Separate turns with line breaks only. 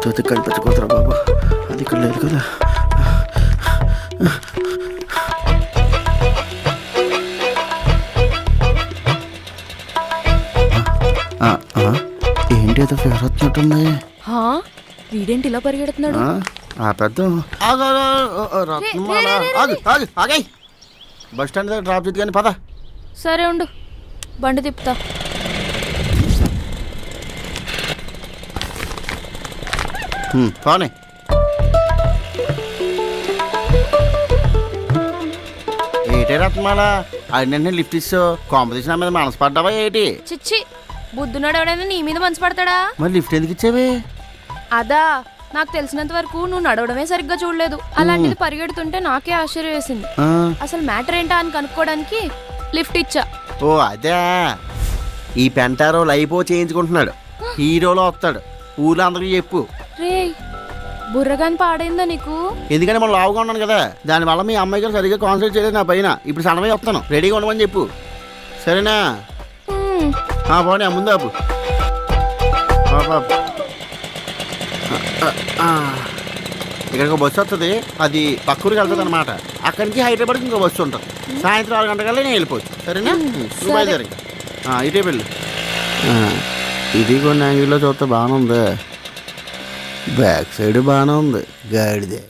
అయితే కనిపించకూడదురా బాబు, అది ఇక్కడ లేదు కదా. ఏంటి ఏదో ఫేర్ వచ్చినట్టుంది.
వీడేంటి ఇలా పరిగెడుతున్నాడు?
పెద్ద బస్ స్టాండ్ దగ్గర డ్రాప్ చేద్దు కానీ పద.
సరే ఉండు, బండి తిప్పుతా.
పోనీ. ఏటే రత్మాల అడినంటే లిఫ్ట్ ఇస్తావు, కాంపిటీషన్ మీద మనసు పడ్డావా ఏంటి?
చిచ్చి, బుద్ధున్నాడు ఎవడైనా నీ మీద మనసు పడతాడా?
మరి లిఫ్ట్ ఎందుకు ఇచ్చావి?
అదా, నాకు తెలిసినంత వరకు నువ్వు నడవడమే సరిగ్గా చూడలేదు. అలాంటిది పరిగెడుతుంటే నాకే ఆశ్చర్యం వేసింది. అసలు మ్యాటర్ ఏంటా అని కనుక్కోవడానికి లిఫ్ట్ ఇచ్చా.
ఓ అదే, ఈ పెంటారో లైపో చేయించుకుంటున్నాడు, హీరోలో వస్తాడు, ఊళ్ళో అందరికీ చెప్పు.
రే, బుర్రగాని పాడైందా నీకు?
ఎందుకంటే మనం లావుగా ఉన్నాను కదా, దానివల్ల మీ అమ్మాయి గారు సరిగ్గా కాన్సన్ట్రేట్ చేయలేదు నా పైన. ఇప్పుడు సడన్గా వస్తాను, రెడీగా ఉండమని చెప్పు, సరేనా? పోనీ ముందు ఆపు. ఇక్కడికి బస్సు వస్తుంది, అది పక్కూరికి వెళ్తుంది అనమాట. అక్కడి నుంచి హైదరాబాద్కి ఇంకో బస్సు ఉంటుంది. సాయంత్రం 6 గంటలకల్లా నేను వెళ్ళిపోవచ్చు, సరేనా? నువ్వు బయలుదేరి ఇటే వెళ్ళి. ఇది కొన్ని యాంగిల్లో చూస్తే బాగానే ఉంది, బ్యాక్ సైడ్ బాగానే ఉంది, గాడిదే.